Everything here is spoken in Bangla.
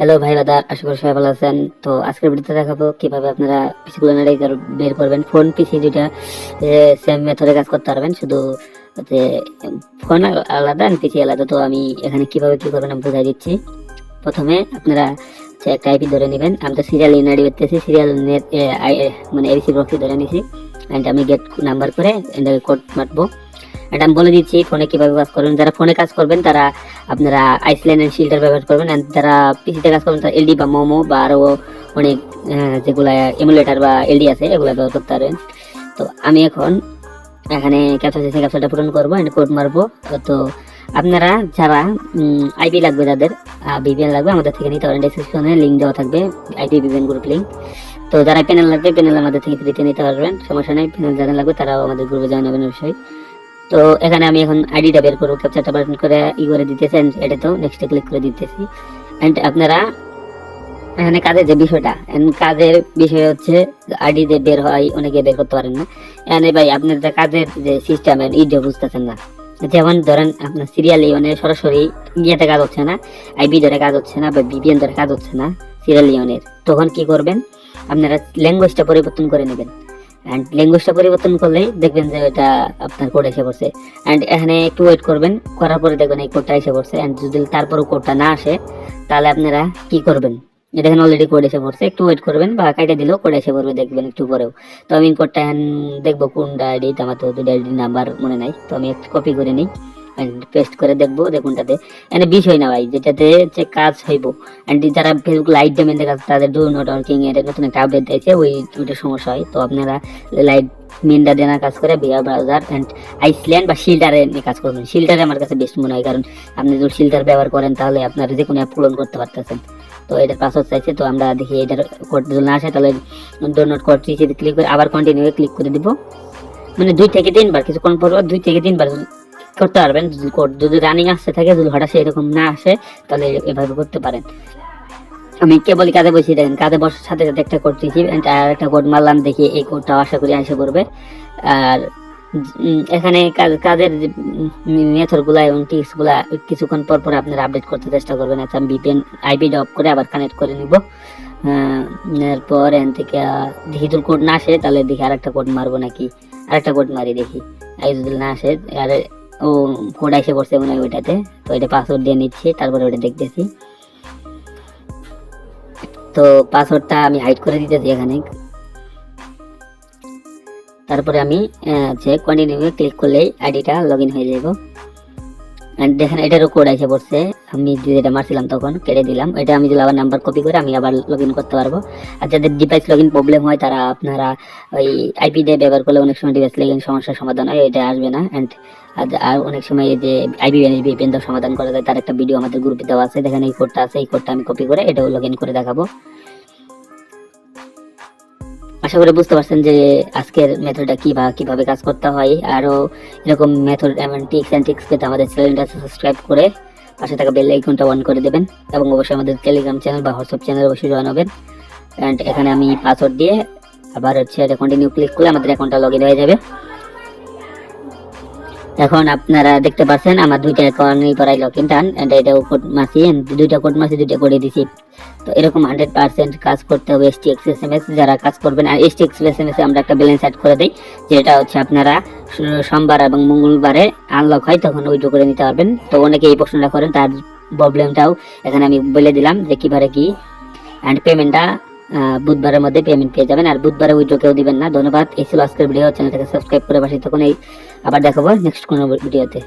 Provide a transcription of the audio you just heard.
হ্যালো ভাই দাদা, আশা করি সবাই ভালো আছেন। তো আজকের ভিডিওতে দেখাবো কিভাবে আপনারা পিসি কুলার বের করবেন। ফোন পিসি দুইটা সেম মেথডে কাজ করতে পারবেন, শুধু যে ফোন আলাদা আর পিসি আলাদা। তো আমি এখানে কিভাবে কি করবেন আমি বুঝাই দিচ্ছি। প্রথমে আপনারা একটা আইপি ধরে নেবেন। আমি তো সিরিয়াল ইনআইডি করতেছি, সিরিয়াল নেট মানে এবিসি প্রক্সি ধরে নিছি। এন্ড আমি গেট নাম্বার করে এন্ড কোড মারবো। এটা আমি বলে দিচ্ছি ফোনে কিভাবে কাজ করবেন। যারা ফোনে কাজ করবেন তারা আপনারা আইসল্যান্ড এন্ড শিল্ডার ব্যবহার করবেন, আর যারা পিসিতে কাজ করবেন তারা এলডি বা মোমো বা আরো অনেক যেগুলা এমুলেটার বা এলডি আছে এগুলো ব্যবহার করতে পারবেন। তো আমি এখন এখানে ক্যাপচাটা পূরণ করবো এন্ড কোড মারবো। তো আপনারা যারা আইপি লাগবে, যাদের ভিপিএন লাগবে আমাদের থেকে নিতে পারেন। ডেসক্রিপশনে লিঙ্ক দেওয়া থাকবে, আইপি ভিপিএন গ্রুপ লিঙ্ক। তো যারা প্যানেল লাগবে প্যানেল আমাদের থেকে ফ্রিতে নিতে পারবেন, সমস্যা নেই। প্যানেল যারা লাগবে তারাও আমাদের গ্রুপে জয়েন হবেন অবশ্যই। তো এখানে আমি এখন আইডিটা বের করবো, ক্যাপচারটা বাটন করে করে দিতেছি এন্ড এটা তো নেক্সটে ক্লিক করে দিতেছি। এন্ড আপনারা এখানে কাজের যে বিষয়টা, কাজের বিষয় হচ্ছে আইডি যে বের হয় অনেকে বের করতে পারেন না। এখানে ভাই আপনার যে কাজের যে সিস্টেম এইটা বুঝতেছেন না। যেমন ধরেন আপনার সিরিয়ালি মানে সরাসরি ইয়েতে কাজ হচ্ছে না, আইপি ধরে কাজ হচ্ছে না বা ভিপিএন ধরে কাজ হচ্ছে না সিরিয়াল ইউনের, তখন কি করবেন আপনারা ল্যাঙ্গুয়েজটা পরিবর্তন করে নেবেন। অ্যান্ড ল্যাঙ্গুয়েজটা পরিবর্তন করলেই দেখবেন যে এটা আপনার কোড এসে পড়ছে। অ্যান্ড এখানে একটু ওয়েট করবেন, করার পরে দেখবেন এই কোডটা এসে পড়ছে। অ্যান্ড যদি তারপরও কোডটা না আসে তাহলে আপনারা কি করবেন, এটা এখানে অলরেডি কোড এসে পড়ছে, একটু ওয়েট করবেন বা কাটে দিলেও কোড এসে পড়বে দেখবেন একটু পরেও। তো আমি কোডটা এখন দেখবো কোনটা আইডি, আমার তো দুটো আইডি নাম্বার মনে নাই, তো আমি একটু কপি করে নিই পেস্ট করে দেখবো দেখুনটাতে এখানে বিষয় না ভাই, যেটাতে যে কাজ হইব। অ্যান্ড যারা ফেসবুক লাইট ডেমেন্টে কাজ তাদের ডু নট ওয়ার্কিং এর নতুন একটা আপডেট দিয়েছে, ওইটা সমস্যা হয়। তো আপনারা লাইট মেনটা দেনার কাজ করে ভিআর ব্রাউজার অ্যান্ড আইসল্যান্ড বা শিল্ডারে নিয়ে কাজ করবেন। শিল্ডারে আমার কাছে বেস্ট মনে হয়, কারণ আপনি যদি শিল্ডার ব্যবহার করেন তাহলে আপনার যে কোনো অ্যাপ পূরণ করতে পারতেছেন। তো এটার পাসওয়ার্ড চাইছে, তো আমরা দেখি এটার কোড যদি না আসে তাহলে ডাউনলোড কোড ক্লিক করে আবার কন্টিনিউ ক্লিক করে দিব। মানে 2 থেকে 3 বার, কিছুক্ষণ পর 2 থেকে 3 বার করতে পারবেন। যদি রানিং আসতে থাকে, যদি হঠাৎ এরকম না আসে তাহলে এভাবে করতে পারেন। আমি কেবল কাজে বসে দেখেন, কাজে বসার সাথে সাথে একটা কোড দিয়েছি আর একটা কোড মারলাম, দেখি এই কোডটা আশা করি এসে পড়বে। আর এখানে কাজের মেথড গুলা এবং টিপস গুলা কিছুক্ষণ পর পর আপনারা আপডেট করতে চেষ্টা করবেন। আচ্ছা আমি ভিপিএন আইপিটা অফ করে আবার কানেক্ট করে নিব। এরপর এখান থেকে দেখি যদি কোড না আসে তাহলে দেখি আরেকটা কোড মারবো নাকি, আরেকটা কোড মারি দেখি। আর যদি না আসে আর ও কোড এসে পড়ছে মনে হয় ওইটাতে, তো এটা পাসওয়ার্ড দিয়ে নিচ্ছি, তারপরে ওটা দেখতেছি। তো পাসওয়ার্ডটা আমি হাইড করে দিতেছি এখানে। তারপরে আমি যে কন্টিনিউ ক্লিক করলেই আইডিটা লগইন হয়ে যাব। এন্ড দেখেন এটারও কোড এসে পড়ছে, আমি যেটা মারছিলাম তখন কেটে দিলাম। এটা আমি যদি আবার নাম্বার কপি করে আমি আবার লগইন করতে পারবো। আর যাদের ডিভাইস লগইন প্রবলেম হয় তারা আপনারা ওই আইপি দিয়ে ব্যবহার করলে অনেক সময় ডিভাইস লগইন সমস্যার সমাধান হয়, এটা আসবে না। এন্ড আর অনেক সময় যে আইপি ভিপিএন সমাধান করা যায় তার একটা ভিডিও আমাদের গ্রুপে দেওয়া আছে, দেখেন এই কোডটা আছে, এই কোডটা আমি কপি করে এটাও লগইন করে দেখাবো। আশা করি বুঝতে পারছেন যে আজকের মেথডটা কিভাবে কাজ করতে হয়। আরো এরকম মেথড এবং টিপস এন্ড ট্রিক্স পেতে আমাদের চ্যানেলটা সাবস্ক্রাইব করে পাশে থাকা বেল আইকনটা অন করে দেবেন, এবং অবশ্যই আমাদের টেলিগ্রাম চ্যানেল বা হোয়াটসঅ্যাপ চ্যানেল অবশ্যই জয়েন হবেন। এন্ড এখানে আমি পাসওয়ার্ড দিয়ে আবার এটা কন্টিনিউ ক্লিক করলে আমাদের অ্যাকাউন্টটা লগইন হয়ে যাবে। এখন আপনারা দেখতে পাচ্ছেন আমার দুইটা অ্যাকাউন্টই পড়াই লগইন ডান। এন্ড এটাও কোড মারছি, দুইটা কোড মারছি, দুইটা করে দিছি। তো এরকম 100% কাজ করতে হবে STXSMS যারা কাজ করবেন। আর STXSMS আমরা একটা ব্যালেন্স সেট করে দেই, যেটা হচ্ছে আপনারা সোমবার এবং মঙ্গলবারে আনলক হয় তখন উইথড্র করে নিতে পারবেন। তো অনেকে এই প্রশ্নটা করেন, তার প্রবলেমটাও এখানে আমি বলে দিলাম যে কিভাবে কি। অ্যান্ড পেমেন্টটা বুধবারের মধ্যে পেমেন্ট পেয়ে যাবেন, আর বুধবারে উইথড্র কেউ দিবেন না। ধন্যবাদ। এই ছিল আজকের ভিডিও, চ্যানেলটাকে সাবস্ক্রাইব করে পাশে তখন আবার দেখাবো নেক্সট কোনো ভিডিওতে।